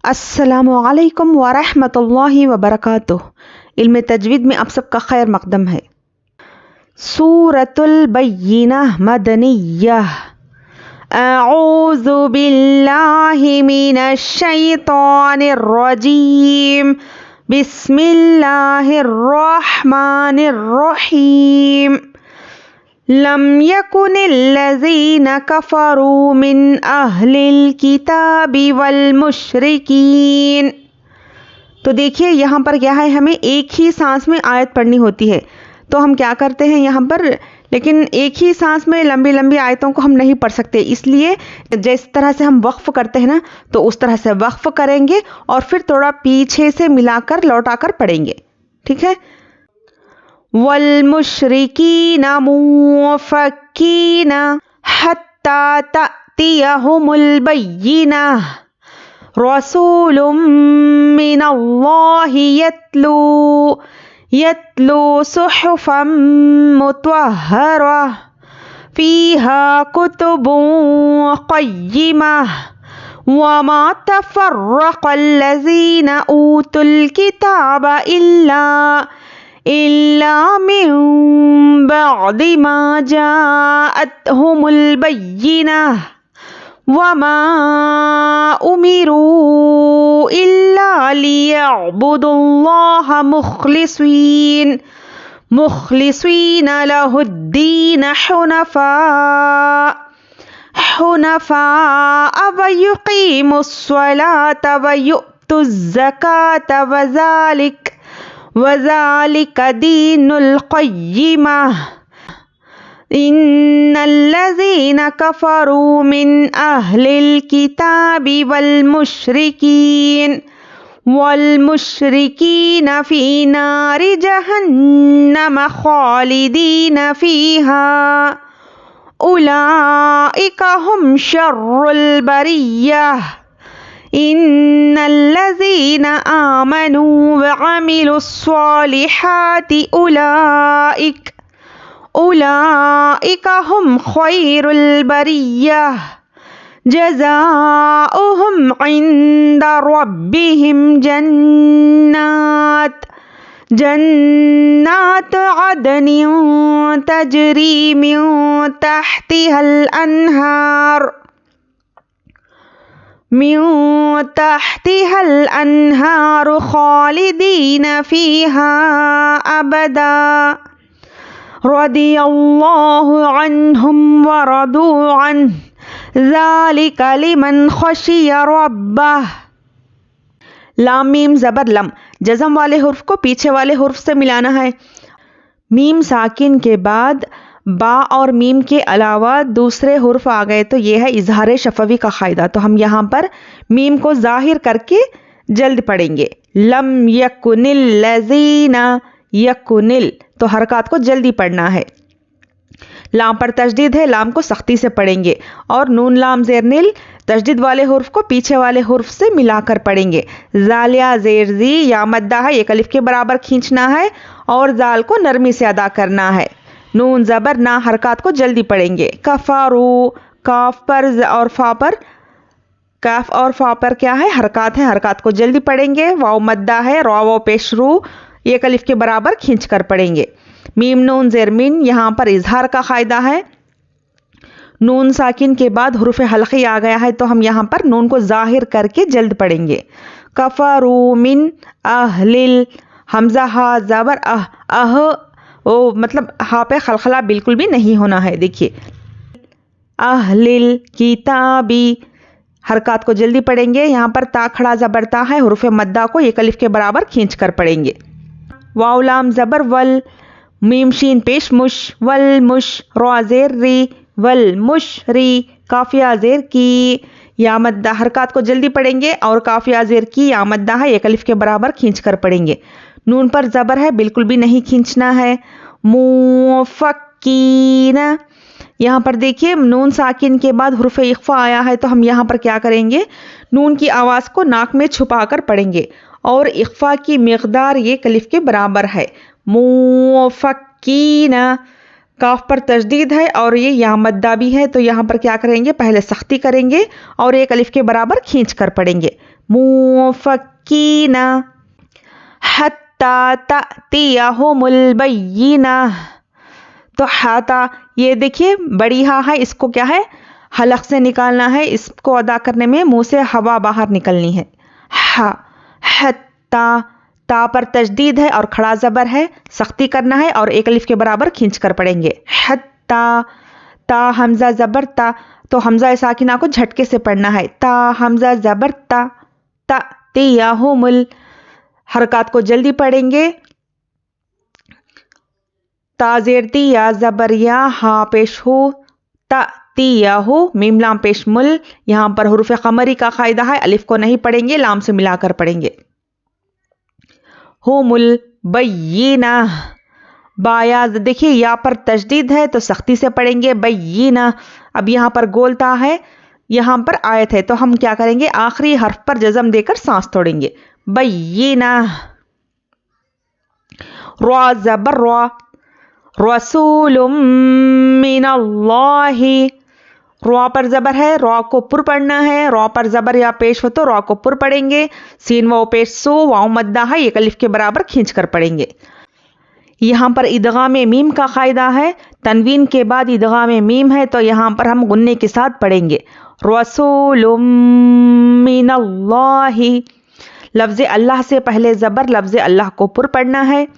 السلام علیکم ورحمۃ اللہ وبرکاتہ۔ علم تجوید میں آپ سب کا خیر مقدم ہے۔ سورۃ البینہ مدنیہ۔ اعوذ باللہ من الشیطان الرجیم، بسم اللہ الرحمن الرحیم۔ لم یکن الذین کفروا من اہل الکتاب والمشرکین۔ تو دیکھیے یہاں پر کیا ہے، ہمیں ایک ہی سانس میں آیت پڑھنی ہوتی ہے، تو ہم کیا کرتے ہیں یہاں پر، لیکن ایک ہی سانس میں لمبی لمبی آیتوں کو ہم نہیں پڑھ سکتے، اس لیے جس طرح سے ہم وقف کرتے ہیں نا، تو اس طرح سے وقف کریں گے اور پھر تھوڑا پیچھے سے ملا کر لوٹا کر پڑھیں گے، ٹھیک ہے۔ والمشرکین منفکین حتی تأتیہم البینہ، رسول من اللہ یتلو صحفا مطہرہ فیہا کتب قیمہ وما تفرق الذین اوتوا الکتاب إلا من بعد ما جاءتهم البينة وما أمروا إلا ليعبدوا الله مخلصين له الدين حنفاء ويقيموا الصلاة ويؤتوا الزكاة وذلك دين القيمة۔ إن الذين كفروا من أهل الكتاب والمشركين في نار جهنم خالدين فيها أولئك هم شر البرية۔ إن الذين آمنوا وعملوا الصالحات أولئك هم خير البرية، جزاؤهم عند ربهم جنات عدن تجري من تحتها الأنهار خالدين فيها أبدا، رضي الله عنهم ورضوا عنه، ذلك لمن خشي ربه۔ لام میم زبر لم، جزم والے حرف کو پیچھے والے حرف سے ملانا ہے۔ میم ساکن کے بعد با اور میم کے علاوہ دوسرے حرف آ گئے تو یہ ہے اظہار شفوی کا قاعدہ، تو ہم یہاں پر میم کو ظاہر کر کے جلد پڑھیں گے۔ لم یکن الذین یکنل، تو حرکات کو جلدی پڑھنا ہے۔ لام پر تشدید ہے، لام کو سختی سے پڑھیں گے، اور نون لام زیر نل تشدید والے حرف کو پیچھے والے حرف سے ملا کر پڑھیں گے۔ زالیا زیر زی، یا مدہ ہے، ایک الف کے برابر کھینچنا ہے اور زال کو نرمی سے ادا کرنا ہے۔ نون زبر نہ، حرکات کو جلدی پڑھیں گے۔ کفارو، کاف پر اور فا پر، کاف اور فا پر کیا ہے، حرکات ہے، حرکات کو جلدی پڑھیں گے۔ واو مدہ ہے، رو پیش رو، ایک الف کے برابر کھینچ کر پڑھیں گے۔ میم نون زیر مین، یہاں پر اظہار کا قاعدہ ہے۔ نون ساکن کے بعد حروف حلقی آ گیا ہے تو ہم یہاں پر نون کو ظاہر کر کے جلد پڑھیں گے۔ کفروا من اہل، حمزہ ہا زبر مطلب ہا پہ خلخلہ بالکل بھی نہیں ہونا ہے، دیکھیے۔ اہل الکتابی، حرکات کو جلدی پڑھیں گے، یہاں پر تا کھڑا زبر تا ہے، حروف مدہ کو ایک الف کے برابر کھینچ کر پڑھیں گے۔ واو لام زبر ول، میم شین پیش مش، والمش، رو زیر ری، والمشری، کافیہ زیر کی، یا مدہ، حرکات کو جلدی پڑھیں گے اور کافیہ زیر کی یا مدہ ہے، ایک الف کے برابر کھینچ کر پڑھیں گے۔ نون پر زبر ہے، بالکل بھی نہیں کھینچنا ہے۔ منفکین، یہاں پر دیکھیے نون ساکن کے بعد حرف اخفا آیا ہے تو ہم یہاں پر کیا کریں گے، نون کی آواز کو ناک میں چھپا کر پڑھیں گے، اور اخفا کی مقدار یہ الف کے برابر ہے۔ منفکین، काफ पर तजदीद है और ये यहाँ मद्दा भी है, तो यहाँ पर क्या करेंगे, पहले सख्ती करेंगे और एक अलिफ के बराबर खींच कर पढ़ेंगे। मुफक्कीना हत्ता तअतियहुमुल बय्यिना। तो हाता, ये देखिए बड़ी हा है, इसको क्या है, हलक से निकालना है। इसको अदा करने में मुंह से हवा बाहर निकलनी है। हा, हत्ता, ता पर तजदीद है और खड़ा ज़बर है, सख्ती करना है और एक अलिफ के बराबर खींच कर पढ़ेंगे। हत्ता, ता हमज़ा ज़बर ता, तो हमज़ा साकिना को झटके से पढ़ना है। ता हमज़ा ज़बर ता, ता तियाहुमुल, हरकत को जल्दी पढ़ेंगे। ता ज़ेर ती या ज़बर या, हा पेश हो, ता तियाहु, मीम लाम पेश मुल। यहाँ पर हुरूफ़ क़मरी का क़ायदा है, अलिफ को नहीं पढ़ेंगे, लाम से मिलाकर पढ़ेंगे। हुमुल बय्यिना, बाया देखिए या पर तजदीद है तो सख्ती से पढ़ेंगे बय्यिना। अब यहाँ पर गोलता है, यहाँ पर आयत है, तो हम क्या करेंगे, आखिरी हर्फ पर जज़म देकर सांस तोड़ेंगे। बय्यिना। रा ज़बर रा, रसूलुम मिनल्लाहि, रा पर ज़बर है, रा को पुर पढ़ना है। रा पर ज़बर या पेश हो तो रा को पुर पढ़ेंगे। सीन वाव पेश सो, वाव मद्दा है, एक अलिफ के बराबर खींच कर पढ़ेंगे। यहाँ पर इदगाम मीम का क़ायदा है, तनवीन के बाद इदगाम मीम है, तो यहाँ पर हम गुन्ने के साथ पढ़ेंगे। रसूलुम मिनल्लाहि, लफ्ज़ अल्लाह से पहले ज़बर, लफ्ज़ अल्लाह को पुर पढ़ना है।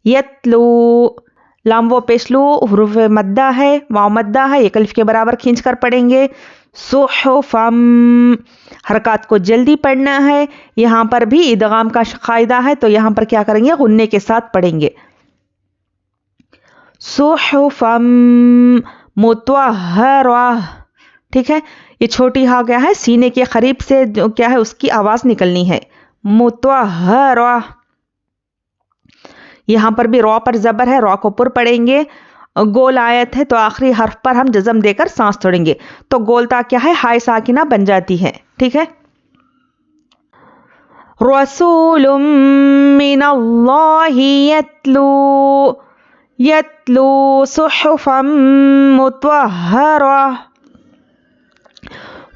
यत्लू, लाम वो पेशलू, हुरूफ मद्दा है, वाव मद्दा है, एक अलिफ के बराबर खींच कर पढ़ेंगे। सुहुफम, हरकत को जल्दी पढ़ना है। यहाँ पर भी इदगाम का क़ायदा है, तो यहाँ पर क्या करेंगे, गुन्ने के साथ पढ़ेंगे। सुहुफम मुतहहरा, ठीक है, ये छोटी हा क्या है, सीने के करीब से जो क्या है उसकी आवाज़ निकलनी है। मुतहहरा, यहाँ पर भी रॉ पर ज़बर है, रॉ को पुर पढ़ेंगे। गोल आयत है तो आखिरी हर्फ पर हम जज़म देकर सांस तोड़ेंगे, तो गोलता क्या है, हाय साकिना बन जाती है, ठीक है। रसूलुम मिनल्लाहि यत्लू, यत्लू सुहुफम मुतहहरा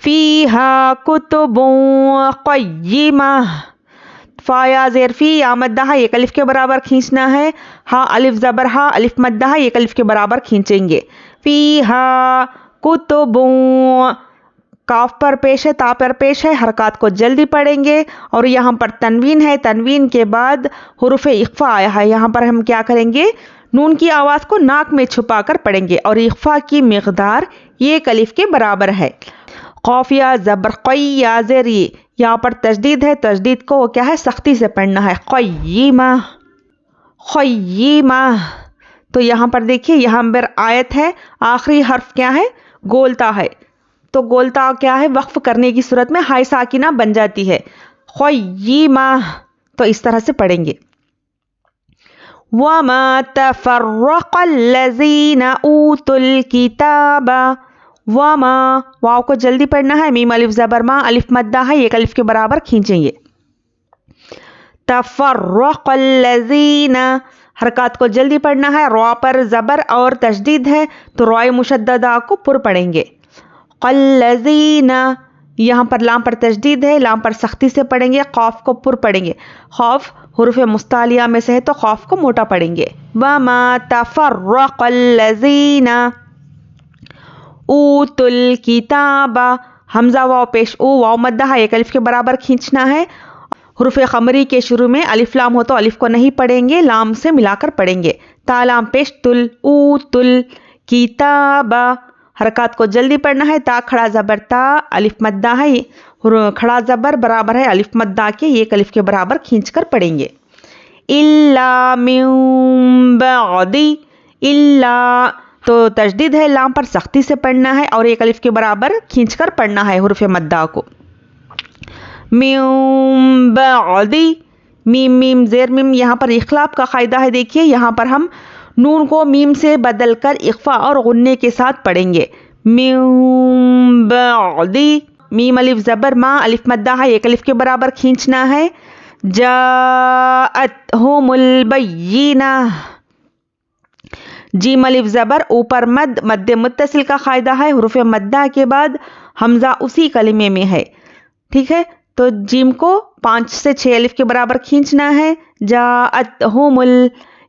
फीहा कुतुबुन क़य्यिमा। फाया ज़ेर फी, या मद्दा है, एक अलिफ के बराबर खींचना है। हा अलिफ ज़बर हा, अलिफ मद्दा है, एक अलिफ के बराबर खींचेंगे। फीहा कुतुबुन, काफ पर पेश है, ता पर पेश है, हरकत को जल्दी पढ़ेंगे। और यहाँ पर तनवीन है, तनवीन के बाद हुरूफ इख्फा आया है, यहाँ पर हम क्या करेंगे, नून की आवाज़ को नाक में छुपा कर पढ़ेंगे और इख्फा की मिक़दार एक अलिफ के बराबर है। क़ाफ़िया ज़बर क़ई या ज़ेर, यहाँ पर तजदीद है, तजदीद को क्या है, सख्ती से पढ़ना है। क़य्यिमा, क़य्यिमा, तो यहाँ पर देखिए, यहाँ पर आयत है, आखिरी हर्फ क्या है, गोलता है, तो गोलता क्या है, वक्फ करने की सूरत में हाय साकिना बन जाती है। क़य्यिमा, तो इस तरह से पढ़ेंगे। वमा तफ़र्रक़ल्लज़ीना ऊतुल किताबा, वमा, वाव को जल्दी पढ़ना है, मीम अलिफ ज़बर मा, अलिफ मद्दा है, एक अलिफ के बराबर खींचेंगे। तफ़र्रक़ल्लज़ीना, हरकत को जल्दी पढ़ना है, रॉ पर ज़बर और तशदीद है, तो रॉय मुशद्ददा को पुर पढ़ेंगे। क़ल्लज़ीना, यहाँ पर लाम पर तशदीद है, लाम पर सख्ती से पढ़ेंगे, क़ाफ को पुर पढ़ेंगे। ख़ौफ हुरूफ मुस्तालिया में से है तो ख़ौफ को मोटा पढ़ेंगे। वमा तफ़र्रक़ल्लज़ीना ऊतुल किताबा, हमज़ा वाव पेश ऊ, वाव मद्दा है, एक अलिफ के बराबर खींचना है। हुरूफ क़मरी के शुरू में अलिफ लाम हो तो अलिफ को नहीं पढ़ेंगे, लाम से मिलाकर पढ़ेंगे। तालाम पेश तुल, ऊतुल किताबा, हरकत को जल्दी पढ़ना है। ता खड़ा ज़बर ता, अलिफ मद्दा है, खड़ा ज़बर बराबर है अलिफ मद्दा के, एक अलिफ के बराबर खींच कर पढ़ेंगे। इल्ला मिन बअदी, इल्ला, तो तजदीद है, लाम पर सख्ती से पढ़ना है और एक अलिफ के बराबर खींचकर पढ़ना है हुरूफ मद्दा को। मिन बअदी, मीम मीम ज़ेर मीम, यहाँ पर इख़लाब का क़ायदा है, देखिए यहाँ पर हम नून को मीम से बदल कर इख्फा और गुन्ने के साथ पढ़ेंगे। मिन बअदी, मीम अलिफ ज़बर मा, अलिफ मद्दा है, एक अलिफ के बराबर खींचना है। जाअतहुमुल बय्यिना, جیم الف زبر اوپر مد، مد متصل کا قاعدہ ہے، حروف مدہ کے بعد حمزہ اسی کلمے میں ہے، ٹھیک ہے؟ تو جیم کو 5 سے 6 الف کے برابر کھینچنا ہے۔ جاءتہم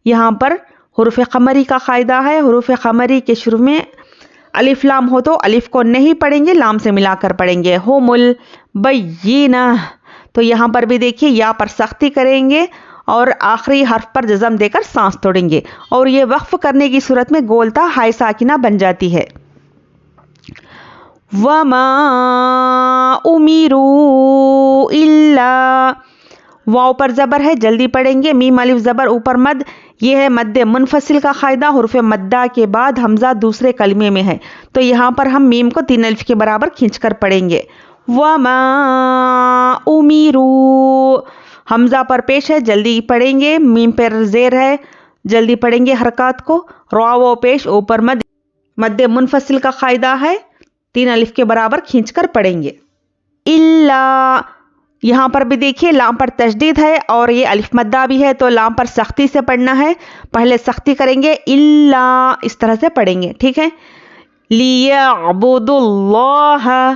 یہاں پر حروف قمری کا قاعدہ ہے، حروف قمری کے شروع میں الف لام ہو تو الف کو نہیں پڑھیں گے، لام سے ملا کر پڑھیں گے۔ ہم البینہ، تو یہاں پر بھی دیکھیے یا پر سختی کریں گے اور آخری حرف پر جزم دے کر سانس توڑیں گے، اور یہ وقف کرنے کی صورت میں گولتا ہائے ساکنہ بن جاتی ہے۔ وما امیروا الا، واو پر زبر ہے، جلدی پڑھیں گے، میم الف زبر اوپر مد، یہ ہے مد منفصل کا قاعدہ، حروف مدہ کے بعد حمزہ دوسرے کلمے میں ہے، تو یہاں پر ہم میم کو 3 الف کے برابر کھینچ کر پڑھیں گے۔ وما امیروا، حمزہ پر پیش ہے، جلدی پڑھیں گے، میم پر زیر ہے، جلدی پڑھیں گے حرکات کو، را پیش اوپر مد، مد منفصل کا قاعدہ ہے، 3 الف کے برابر کھینچ کر پڑھیں گے۔ الا، یہاں پر بھی دیکھیے لام پر تشدید ہے اور یہ الف مدہ بھی ہے، تو لام پر سختی سے پڑھنا ہے، پہلے سختی کریں گے، الا اس طرح سے پڑھیں گے، ٹھیک ہے؟ لیعبدوا اللہ،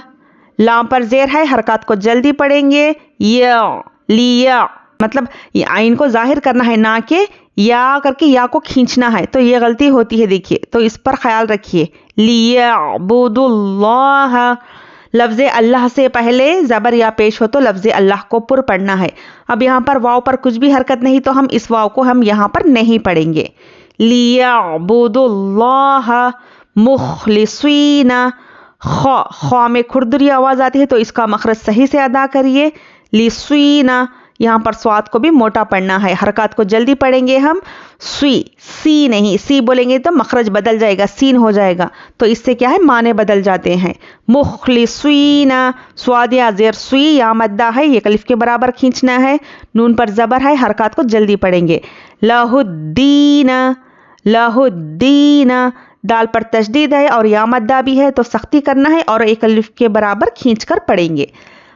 لام پر زیر ہے، حرکات کو جلدی پڑھیں گے، یا لیا، مطلب عین کو ظاہر کرنا ہے، نہ کہ یا کر کے یا کو کھینچنا ہے، تو یہ غلطی ہوتی ہے، دیکھیے تو اس پر خیال رکھیے۔ لیعبدوا اللہ، لفظ اللہ سے پہلے زبر یا پیش ہو تو لفظ اللہ کو پر پڑھنا ہے۔ اب یہاں پر واو پر کچھ بھی حرکت نہیں، تو ہم اس واو کو ہم یہاں پر نہیں پڑھیں گے۔ لیعبدوا اللہ مخلصین، خوا میں کھردری آواز آتی ہے، تو اس کا مخرج صحیح سے ادا کریے۔ لسوین، یہاں پر سواد کو بھی موٹا پڑھنا ہے، حرکات کو جلدی پڑھیں گے ہم، سوی، سی نہیں، سی بولیں گے تو مخرج بدل جائے گا، سین ہو جائے گا، تو اس سے کیا ہے معنی بدل جاتے ہیں۔ مخلصین، سواد یا زیر سوی یا مدہ ہے، یہ الف کے برابر کھینچنا ہے، نون پر زبر ہے، حرکات کو جلدی پڑھیں گے۔ لہ الدین، لہ الدین، دال پر تشدید ہے اور یا مدہ بھی ہے، تو سختی کرنا ہے اور 1 الف کے برابر کھینچ کر پڑھیں گے۔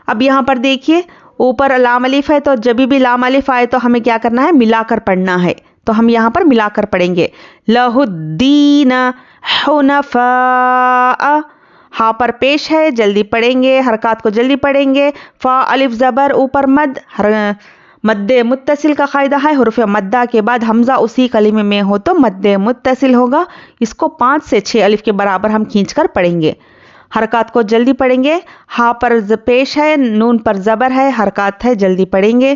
اب یہاں پر دیکھیے اوپر لام الف ہے، تو جب بھی لام الف آئے تو ہمیں کیا کرنا ہے، ملا کر پڑھنا ہے، تو ہم یہاں پر ملا کر پڑھیں گے۔ لہ الدین حنفاء، ہا پر پیش ہے، جلدی پڑھیں گے، حرکات کو جلدی پڑھیں گے، فا الف زبر اوپر مد، مد متصل کا قاعدہ ہے، حروف مدہ کے بعد حمزہ اسی کلمے میں ہو تو مد متصل ہوگا، اس کو 5 سے 6 الف کے برابر ہم کھینچ کر پڑھیں گے، حرکات کو جلدی پڑھیں گے، ہا پر پیش ہے، نون پر زبر ہے، حرکات ہے، جلدی پڑھیں گے۔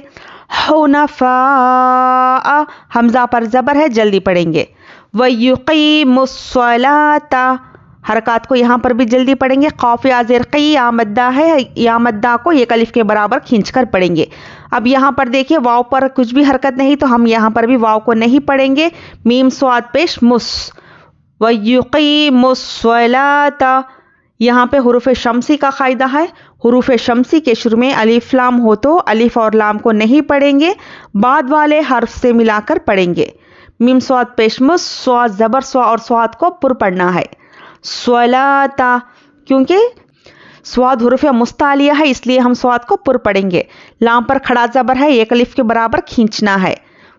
حنفاء، حمزہ پر زبر ہے، جلدی پڑھیں گے۔ وَيُقِيمُ الصَّلَاةَ، حرکات کو یہاں پر بھی جلدی پڑھیں گے، قاف یا زیر قی یا مدہ ہے، یا مدہ کو 1 الف کے برابر کھینچ کر پڑھیں گے۔ اب یہاں پر دیکھیے واو پر کچھ بھی حرکت نہیں، تو ہم یہاں پر بھی واو کو نہیں پڑھیں گے، میم سواد پیش مس، وَيُقِيمُ الصَّلَاةَ، یہاں پہ حروف شمسی کا قاعدہ ہے، حروف شمسی کے شروع میں الف لام ہو تو الف اور لام کو نہیں پڑھیں گے، بعد والے حرف سے ملا کر پڑھیں گے۔ میم سواد پیش مس، سواد زبر سوا اور سواد کو پر پڑھنا ہے۔ صلاتا، کیونکہ سواد حروف مستعلیہ ہے اس لیے ہم سواد کو پر پڑھیں گے، لام پر کھڑا زبر ہے، 1 الف کے برابر کھینچنا ہے۔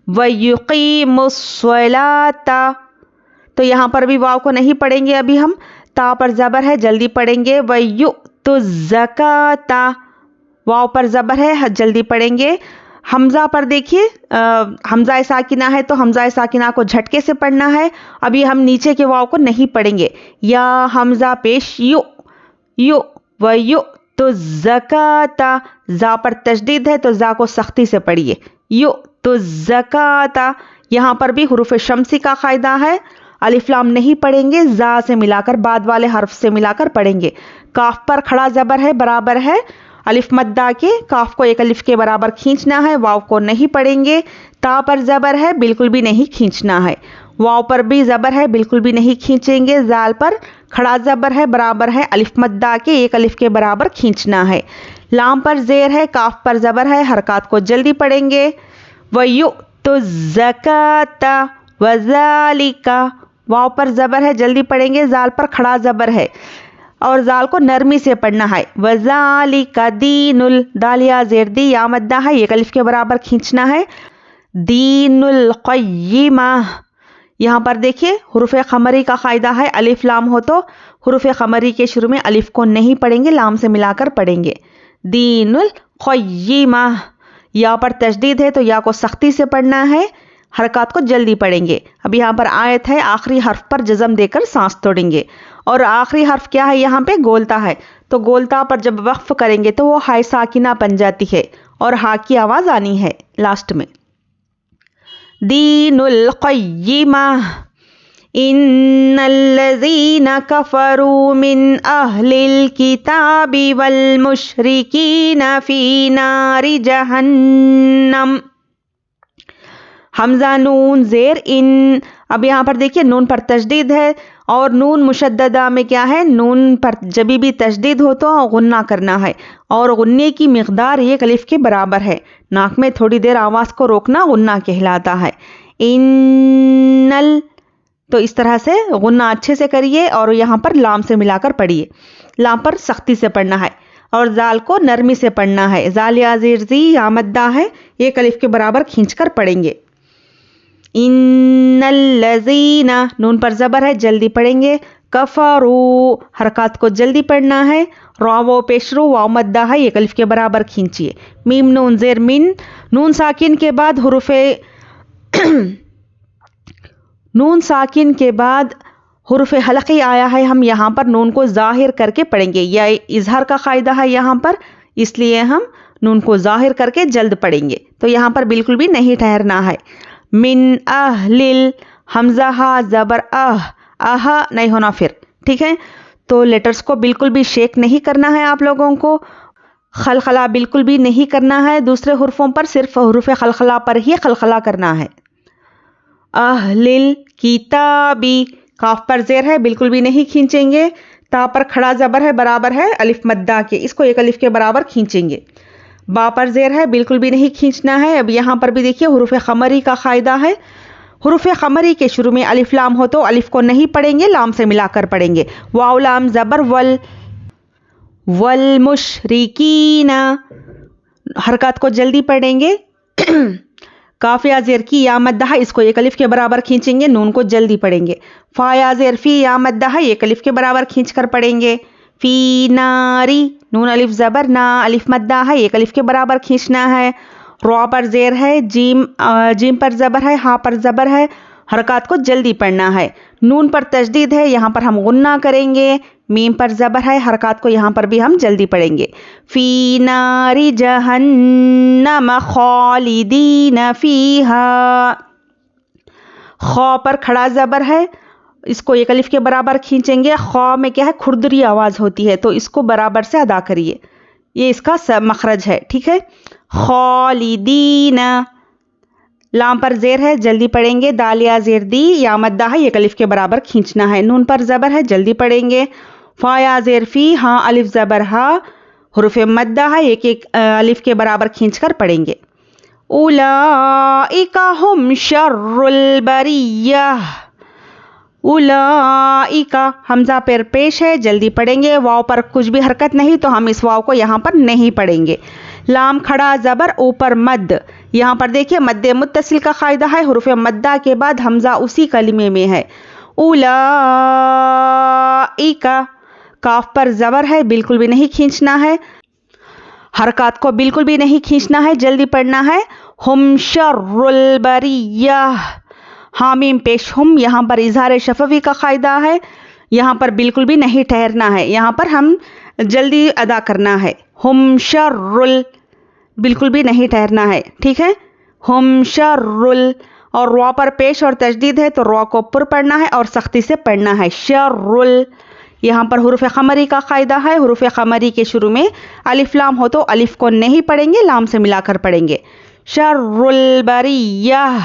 وَيُقِيمُ الصَّلَاةَ، تو یہاں پر بھی واو کو نہیں پڑھیں گے، ابھی ہم تا پر زبر ہے، جلدی پڑھیں گے۔ وَيُؤْتُ الزَّكَاةَ، واو پر زبر ہے، جلدی پڑھیں گے۔ حمزہ پر دیکھیے حمزہ ساکنہ ہے تو حمزہ ساکنہ کو جھٹکے سے پڑھنا ہے، ابھی ہم نیچے کے واو کو نہیں پڑھیں گے، یا حمزہ پیش یو، یو، وَيُؤْتُ الزَّكَاةَ، زا پر تشدید ہے تو زا کو سختی سے پڑھیے، یؤْتُ الزَّكَاةَ، یہاں پر بھی حروف شمسی کا قاعدہ ہے، الف لام نہیں پڑھیں گے، زا سے ملا کر بعد والے حرف سے ملا کر پڑھیں گے۔ کاف پر کھڑا زبر ہے، برابر ہے الف مدہ کے، کاف کو 1 الف کے برابر کھینچنا ہے، واو کو نہیں پڑھیں گے۔ تا پر زبر ہے، بالکل بھی نہیں کھینچنا ہے، واو پر بھی زبر ہے، بالکل بھی نہیں کھینچیں گے۔ زال پر کھڑا زبر ہے، برابر ہے الف مدہ کے، 1 الف کے برابر کھینچنا ہے۔ لام پر زیر ہے، کاف پر زبر ہے، حرکات کو جلدی پڑھیں گے۔ وَيُؤْتُ الزَّكَاةَ وَذَلِكَ، واو پر زبر ہے، جلدی پڑھیں گے، زال پر کھڑا زبر ہے اور زال کو نرمی سے پڑھنا ہے۔ وَذَلِكَ دِينُ دال یا زیر دی یا مدہ ہے، 1 الف کے برابر کھینچنا ہے۔ دین القیمہ، यहाँ पर देखिए हुरूफ खमरी का कायदा है, अलिफ लाम हो तो हुरूफ खमरी के शुरू में अलिफ को नहीं पढ़ेंगे, लाम से मिलाकर पढ़ेंगे। दीनुल क़य्यिमा, या पर तशदीद है तो या को सख्ती से पढ़ना है, हरकत को जल्दी पढ़ेंगे। अब यहाँ पर आयत है, आखिरी हर्फ पर जज़म देकर सांस तोड़ेंगे, और आखिरी हर्फ क्या है यहाँ पे? गोलता है। तो गोलता पर जब वक्फ करेंगे तो वो हाय साकिना बन जाती है और हा की आवाज़ आनी है लास्ट में। दीनुल क़य्यिमा इन्नल्लज़ीना कफ़रू मिन अहलिल किताबि वल मुशरिकीना फ़ी नारि जहन्नम। हमज़ा नून ज़ेर इन, अब यहाँ पर देखिए नून पर तशदीद है, और नून मुशद्ददा में क्या है? नून पर जब भी तशदीद हो तो गुन्ना करना है, और गुन्ने की मिक़दार एक अलिफ के बराबर है। नाक में थोड़ी देर आवाज़ को रोकना गुन्ना कहलाता है। इन्नल, तो इस तरह से गुन्ना अच्छे से करिए, और यहाँ पर लाम से मिलाकर पढ़िए। लाम पर सख्ती से पढ़ना है, और जाल को नरमी से पढ़ना है। जाल या ज़ेर ज़ी या मद्दा है, एक अलिफ के बराबर खींचकर पढ़ेंगे। इन्नल्लज़ीना, नून पर ज़बर है, जल्दी पढ़ेंगे। कफ़रू, हरकत को जल्दी पढ़ना है। रावो पेशरू वाव मद्दा है, एक अलिफ के बराबर खींचिए। मीम नून ज़ेर मिन, नून साकिन के बाद नून साकिन के बाद हुरूफ़े हलक़ी आया है, हम यहाँ पर नून को ज़ाहिर करके पढ़ेंगे। यह इज़हार का क़ायदा है यहाँ पर, इसलिए हम नून को ज़ाहिर करके जल्द पढ़ेंगे। तो यहाँ पर बिल्कुल भी नहीं ठहरना है। मिन अहलिल, हमज़ा हा ज़बर आहा नहीं होना फिर, ठीक है। तो लेटर्स को बिल्कुल भी शेक नहीं करना है आप लोगों को, खलखला बिल्कुल भी नहीं करना है दूसरे हुर्फों पर, सिर्फ हुरूफ़ खलखला पर ही खलखला करना है। अहलिल किताबी, काफ पर ज़ेर है, बिल्कुल भी नहीं खींचेंगे। ता पर खड़ा ज़बर है, बराबर है अलिफ मद्दा के, इसको एक अलिफ के बराबर खींचेंगे। बा पर ज़ेर है, बिल्कुल भी नहीं खींचना है। अब यहाँ पर भी देखिए हुरूफ़ खमरी का क़ायदा है, हुरूफ़ खमरी के शुरू में अलिफ लाम हो तो अलिफ को नहीं पढ़ेंगे, लाम से मिलाकर पढ़ेंगे। वाव लाम ज़बर वल, वल मुशरिकीना, हरकत को जल्दी पढ़ेंगे। काफ या ज़ेर की या मद्दा है, इसको एक अलिफ के बराबर खींचेंगे, नून को जल्दी पढ़ेंगे। फ़ा या ज़ेर फ़ी या मद्दा है, एक अलिफ के बराबर खींच कर पढ़ेंगे। फ़ी नारी, नून अलिफ ज़बर ना, अलिफ मद्दा है, एक अलिफ के बराबर खींचना है। रॉ पर ज़ेर है, जीम पर ज़बर है, हा पर ज़बर है, हरकत को जल्दी पढ़ना है। नून पर तशदीद है, यहाँ पर हम गुन्ना करेंगे। मीम पर ज़बर है, हरकत को यहाँ पर भी हम जल्दी पढ़ेंगे। फ़ी नारी जहन्नम खालिदीन फ़ीहा, खौ पर खड़ा ज़बर है, इसको एक अलिफ के बराबर खींचेंगे। खौ में क्या है? खुरदरी आवाज़ होती है, तो इसको बराबर से अदा करिए, ये इसका मखरज है, ठीक है। खालिदीन, लाम पर ज़ेर है, जल्दी पढ़ेंगे। दाल या ज़ेर दी या मद्दा है, एक अलिफ के बराबर खींचना है। नून पर ज़बर है, जल्दी पढ़ेंगे। फ़ा या ज़ेर फ़ी, हाँ अलिफ ज़बर हा, हुरूफ़ मद्दा है, एक एक अलिफ के बराबर खींच कर पढ़ेंगे। उलाइका हुम शर्रुल बरिय्या, उलाइका, हमज़ा पर पेश है, जल्दी पढ़ेंगे। वाव पर कुछ भी हरकत नहीं, तो हम इस वाव को यहाँ पर नहीं पढ़ेंगे। लाम खड़ा ज़बर ऊपर मद, यहाँ पर देखिए मद्दे मुत्तसिल का क़ायदा है, हुरूफ़ मद्दा के बाद हमज़ा उसी कलिमे में है। उलाइका, काफ पर ज़बर है, बिल्कुल भी नहीं खींचना है, हरकत को बिल्कुल भी नहीं खींचना है, जल्दी पढ़ना है। हुम शर्रुल बरिय्या, हामिम पेश हुम, यहाँ पर इज़हार शफ़वी का क़ायदा है, यहाँ पर बिल्कुल भी नहीं ठहरना है, यहाँ पर हम जल्दी अदा करना है। हुम शर्रुल, बिल्कुल भी नहीं ठहरना है, ठीक है। हुम शर्रुल, और रॉ पर पेश और तशदीद है, तो रॉ को पुर पढ़ना है और सख्ती से पढ़ना है। शर्रुल, यहाँ पर हुरूफ़ खमरी का क़ायदा है, हुरूफ़ खमरी के शुरू में अलिफ लाम हो तो अलिफ को नहीं पढ़ेंगे, लाम से मिलाकर पढ़ेंगे। शर्रुल बरिय्या,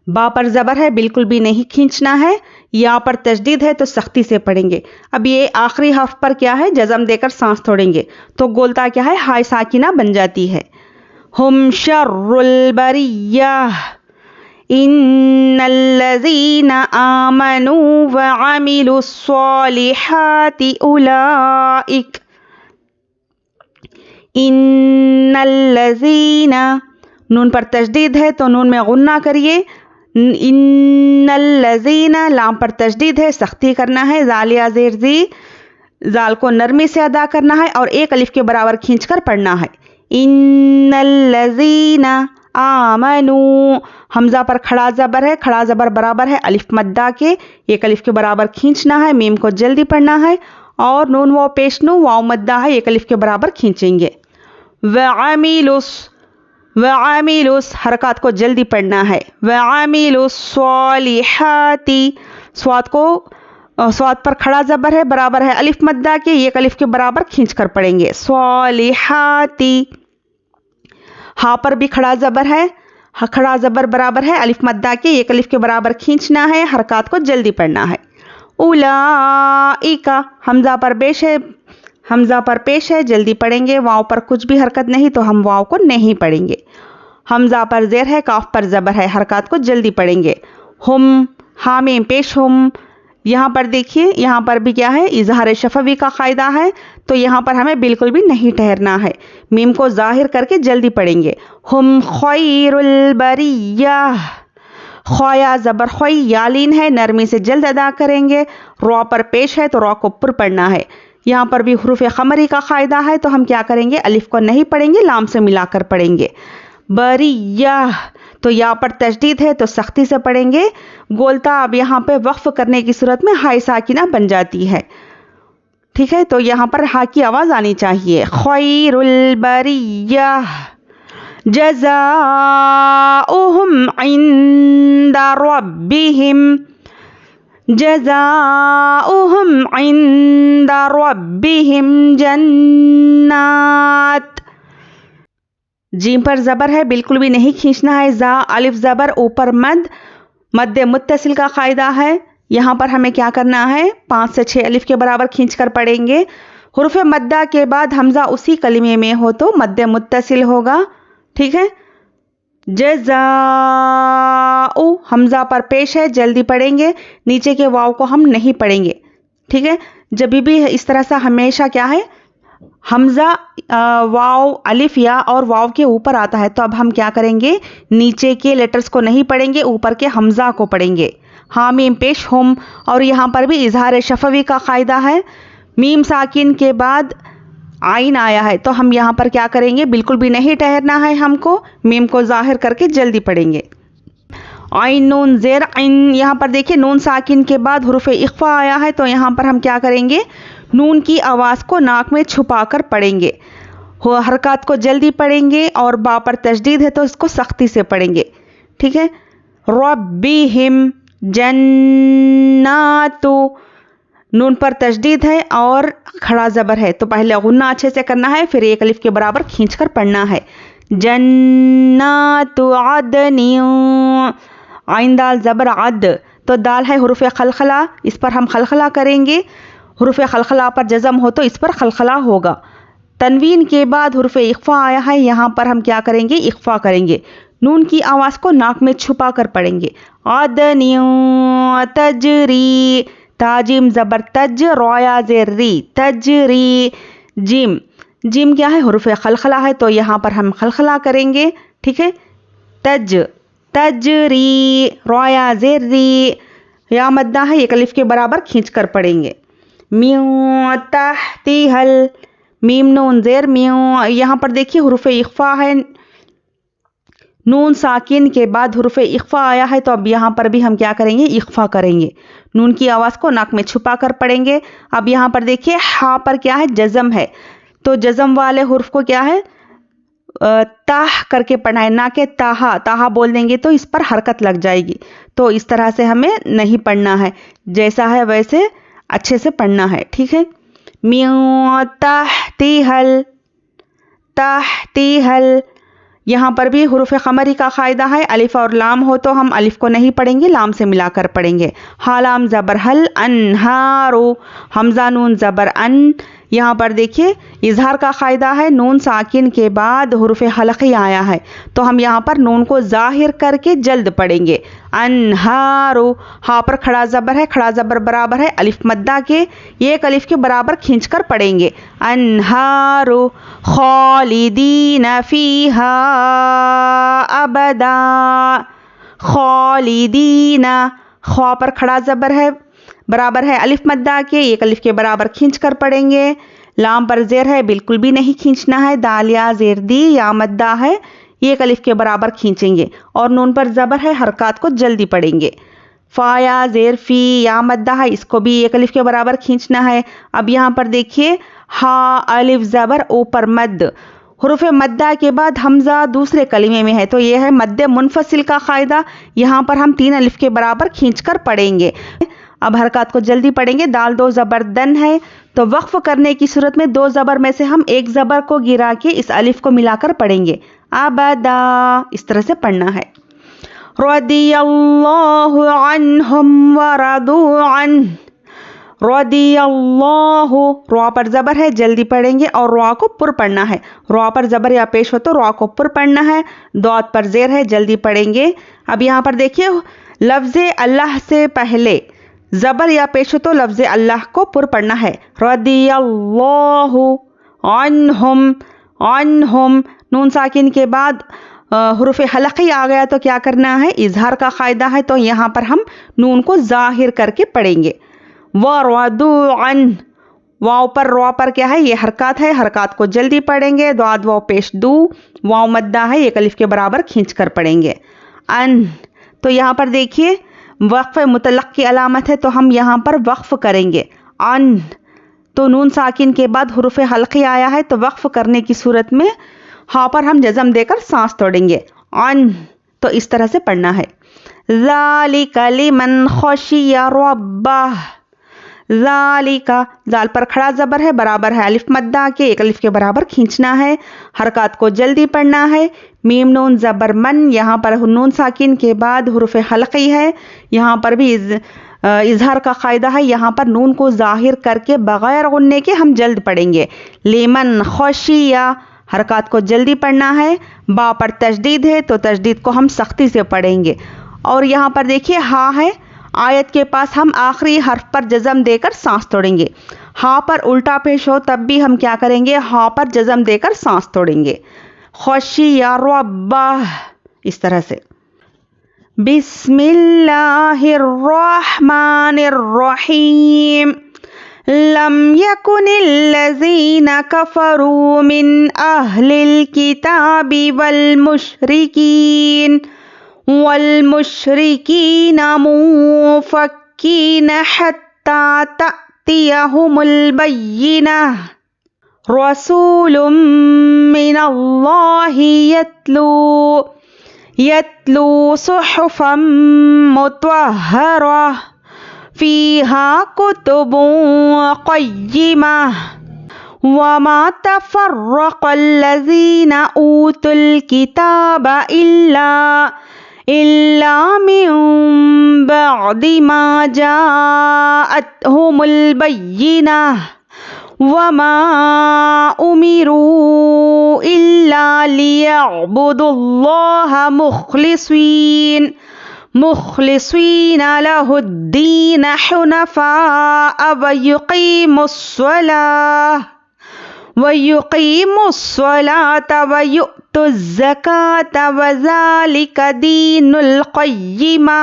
बा पर ज़बर है, बिल्कुल भी नहीं खींचना है। या पर तशदीद है, तो सख्ती से पढ़ेंगे। अब ये आखिरी हर्फ पर क्या है? जज़म देकर सांस तोड़ेंगे, तो गोलता क्या है? हाय साकिना बन जाती है। हुम शर्रुल बरिय्या इन्नल्लज़ीना आमनू व अमिलुस्सॉलिहाति उलाइक, इन्नल्लज़ीना, नून पर तशदीद है, तो नून में गुन्ना करिए। इन्नल्लज़ीन, लाम पर तशदीद है, सख्ती करना है, ज़ालिया ज़ेर ज़ी, ज़ाल को नरमी से अदा करना है और एक अलिफ के बराबर खींचकर पढ़ना है। इन्नल्लज़ीन आमनू, हमज़ा पर खड़ा ज़बर है, खड़ा ज़बर बराबर है अलिफ मद्दा के, एक अलिफ के बराबर खींचना है, मीम को जल्दी पढ़ना है और नून वाव पेश नू वाव मद्दा है, एक अलिफ के बराबर खींचेंगे। वआमिलुस, हरकत को जल्दी पढ़ना है। वआमिलुस स्वालिहाती, स्वाद पर खड़ा ज़बर है, बराबर है अलिफ मद्दा के, एक अलिफ के बराबर खींचकर पढ़ेंगे। स्वालिहाती, हा पर भी खड़ा ज़बर है, खड़ा ज़बर बराबर है अलिफ मद्दा के, एक अलिफ के बराबर खींचना है, हरकत को जल्दी पढ़ना है। उलाइका, हमज़ा पर पेश है, जल्दी पढ़ेंगे। वाव पर कुछ भी हरकत नहीं तो हम वाव को नहीं पढ़ेंगे। हमज़ा पर ज़ेर है, काफ पर ज़बर है, हरकत को जल्दी पढ़ेंगे। हुम, हा में पेश हुम, यहाँ पर देखिए, यहाँ पर भी क्या है, इजहार शफवी का कायदा है, तो यहाँ पर हमें बिल्कुल भी नहीं ठहरना है, मीम को ज़ाहिर करके जल्दी पढ़ेंगे। हुम खैरुल बरिया, ख्वाया ज़बर ख्वई, यालीन है, नरमी से जल्द अदा करेंगे। रॉ पर पेश है तो रॉ को पुर पढ़ना है। यहाँ पर भी हुरूफ खमरी का कायदा है, तो हम क्या करेंगे, अलिफ को नहीं पढ़ेंगे, लाम से मिलाकर पढ़ेंगे। बरिया, तो यहाँ पर तशदीद है तो सख्ती से पढ़ेंगे। गोलता अब यहाँ पे वक्फ करने की सूरत में हाई साकिना बन जाती है, ठीक है, तो यहाँ पर हा की आवाज़ आनी चाहिए। खैरुल बरिया जज़ाउहुम इंदा रब्बिहिम, जज़ाउहुम इंदा रब्बिहिम जन्नात, जीम पर ज़बर है, बिल्कुल भी नहीं खींचना है। ज़ा अलिफ ज़बर ऊपर मद मुत्तसिल का कायदा है, यहाँ पर हमें क्या करना है, 5 से 6 अलिफ के बराबर खींचकर पढ़ेंगे। हुरूफ मद्दा के बाद हमज़ा उसी कलिमे में हो तो मद मुत्तसिल होगा, ठीक है। जज़ाउ, हमज़ा पर पेश है, जल्दी पढ़ेंगे, नीचे के वाव को हम नहीं पढ़ेंगे, ठीक है। जब भी इस तरह से हमेशा क्या है, हमज़ा वाव अलिफ या और वाव के ऊपर आता है, तो अब हम क्या करेंगे, नीचे के लेटर्स को नहीं पढ़ेंगे, ऊपर के हमज़ा को पढ़ेंगे। हाँ मीम पेश हुम, और यहाँ पर भी इजहार शफवी का कायदा है, मीम साकिन के बाद आइन आया है, तो हम यहाँ पर क्या करेंगे, बिल्कुल भी नहीं ठहरना है हमको, मीम को ज़ाहिर करके जल्दी पढ़ेंगे। आइन नून ज़ेर आइन, यहाँ पर देखिए नून साकिन के बाद हुरूफ इख्फा आया है, तो यहाँ पर हम क्या करेंगे, नून की आवाज़ को नाक में छुपाकर पढ़ेंगे, हरकत को जल्दी पढ़ेंगे, और बा पर तशदीद है तो इसको सख्ती से पढ़ेंगे, ठीक है। रब्बिहिम जन्नातु, नून पर तशदीद है और खड़ा ज़बर है, तो पहले गुन्ना अच्छे से करना है, फिर एक अलिफ के बराबर खींचकर पढ़ना है। जन्नातु अदनी, आइन दाल ज़बर अद, तो दाल है हुरूफ खलखला, इस पर हम खलखला करेंगे, हुरूफ खलखला पर जज़म हो तो इस पर खलखला होगा। तनवीन के बाद हुरूफ इख्फा आया है, यहाँ पर हम क्या करेंगे, इख्फा करेंगे, नून की आवाज़ को नाक में छुपा कर पढ़ेंगे। अदनी तजरी, ताजिम ज़बर तज, रोया ज़ेरी, तजरी, जिम क्या है, हुरूफ खलखला है, तो यहाँ पर हम खलखला करेंगे, ठीक है। तजरी, रोया ज़ेरी, या मद्दा है, एक अलिफ के बराबर खींच कर पढ़ेंगे। म्यू तहतिहल, मीम नून ज़ेर म्यू, यहाँ पर देखिए हुरूफ इख्फा है, नून साकिन के बाद हुरूफ इख्फा आया है, तो अब यहाँ पर भी हम क्या करेंगे, इख्फा करेंगे, नून की आवाज़ को नाक में छुपा कर पढ़ेंगे। अब यहाँ पर देखिए हा पर क्या है, जज़म है, तो जज़म वाले हुर्फ को क्या है, ताह करके पढ़ना है, ना कि ताहा, ताहा बोल देंगे तो इस पर हरकत लग जाएगी, तो इस तरह से हमें नहीं पढ़ना है, जैसा है वैसे अच्छे से पढ़ना है, ठीक है। म्यू तहतिहल, तहतिहल, यहाँ पर भी हुरूफ खमरी का कायदा है, अलिफ और लाम हो तो हम अलिफ को नहीं पढ़ेंगे, लाम से मिलाकर पढ़ेंगे। हालाम ज़बर हल, अनहारो, हमज़ा नून ज़बर अन, यहाँ पर देखिए इजहार का कायदा है, नून साकिन के बाद हुरूफ हलक़ी आया है, तो हम यहाँ पर नून को ज़ाहिर करके जल्द पढ़ेंगे। अनहारो, हा पर खड़ा ज़बर है, खड़ा ज़बर बराबर है अलिफ मद्दा के, एक अलिफ के बराबर खींचकर पढ़ेंगे। अनहारो खालिदीन फ़ीहा अबदा, خالدین، خوا پر کھڑا زبر ہے، برابر ہے الف مدہ کے، ایک الف کے برابر کھینچ کر پڑھیں گے۔ لام پر زیر ہے، بالکل بھی نہیں کھینچنا ہے، دال یا زیر دی یا مدہ ہے، ایک الف کے برابر کھینچیں گے۔ اور نون پر زبر ہے، حرکات کو جلدی پڑھیں گے۔ فا یا زیر فی یا مدہ ہے، اس کو بھی ایک الف کے برابر کھینچنا ہے۔ اب یہاں پر دیکھیے ہا الف زبر اوپر مد، حروف مدہ کے بعد حمزہ دوسرے کلمے میں ہے، تو یہ ہے مد منفصل کا قاعدہ، یہاں پر ہم 3 الف کے برابر کھینچ کر پڑھیں گے۔ اب حرکات کو جلدی پڑھیں گے۔ دال 2 زبر دن ہے، تو وقف کرنے کی صورت میں 2 زبر میں سے ہم ایک زبر کو گرا کے اس الف کو ملا کر پڑھیں گے، ابدا، اس طرح سے پڑھنا ہے۔ رضی اللہ عنہم ورضوا عنہ، رضی اللہ، را پر زبر ہے، جلدی پڑھیں گے اور را کو پر پڑھنا ہے۔ را پر زبر یا پیش ہو تو را کو پر پڑھنا ہے، داد پر زیر ہے، جلدی پڑھیں گے۔ اب یہاں پر دیکھیے لفظ اللہ سے پہلے زبر یا پیش ہو تو لفظ اللہ کو پر پڑھنا ہے۔ رضی اللہ عنہم، عنہم، نون ساکن کے بعد حروف حلقی آ گیا تو کیا کرنا ہے، اظہار کا قاعدہ ہے، تو یہاں پر ہم نون کو ظاہر کر کے پڑھیں گے۔ وَرَضُوا عَنْهُ، واو پر را پر کیا ہے، یہ حرکات ہے، حرکات کو جلدی پڑھیں گے۔ دعاد واو پیش دو، واو مدہ ہے، ایک الف کے برابر کھینچ کر پڑھیں گے۔ ان، تو یہاں پر دیکھیے وقف مطلق کی علامت ہے، تو ہم یہاں پر وقف کریں گے۔ ان، تو نون ساکن کے بعد حروف حلقی آیا ہے، تو وقف کرنے کی صورت میں ہاں پر ہم جزم دے کر سانس توڑیں گے۔ ان، تو اس طرح سے پڑھنا ہے۔ ذالک لمن خشی ربہ، ذالک، ذال پر کھڑا زبر ہے، برابر ہے الف مدہ کے، ایک الف کے برابر کھینچنا ہے، حرکات کو جلدی پڑھنا ہے۔ میم نون زبر من، یہاں پر نون ساکن کے بعد حروف حلقی ہے، یہاں پر بھی اظہار کا قاعدہ ہے، یہاں پر نون کو ظاہر کر کے بغیر غننے کے ہم جلد پڑھیں گے۔ لیمن خشیہ، حرکات کو جلدی پڑھنا ہے۔ با پر تشدید ہے، تو تشدید کو ہم سختی سے پڑھیں گے۔ اور یہاں پر دیکھیے ہا ہے، آیت کے پاس ہم آخری حرف پر جزم دے کر سانس توڑیں گے۔ ہا پر الٹا پیش ہو تب بھی ہم کیا کریں گے، ہا پر جزم دے کر سانس توڑیں گے۔ خشی ربہ، اس طرح سے۔ بسم اللہ الرحمن الرحیم، لم یکن الذین کفروا من اہل الکتاب والمشرکین منفکین حتی تأتیہم البینہ، رسول من اللہ یتلو صحفا مطہرہ فیہا کتب قیمہ، وما تفرق الذین اوتوا الکتاب الا من بعد ما جاءتہم البینہ، وما امروا الا لیعبدوا اللہ مخلصین لہ الدین حنفاء ویقیموا الصلاة ویؤتوا الزکاة وذلک دین القیمہ،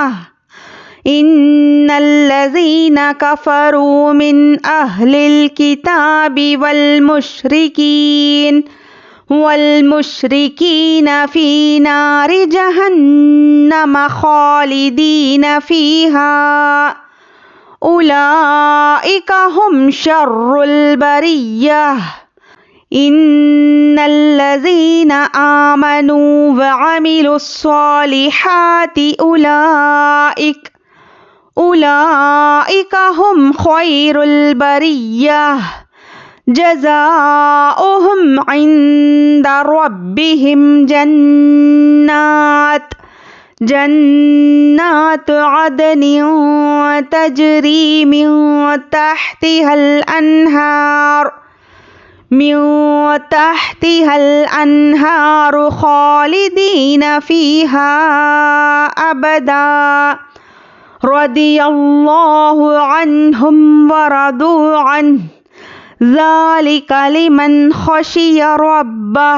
ان الذین کفروا من اہل الکتاب والمشرکین فی نار جہنم خالدین فیہا، اولئک ہم شر البریہ، ان الذین آمنوا وعملوا الصالحات اولئک ہم خیر البریہ، جزاؤہم عند ربہم جنات عدن تجری من تحتها الانہار خالدین فیہا ابدا، رضی اللہ عنہم ورضوا عنہ، ذالک لمن خشی ربہ۔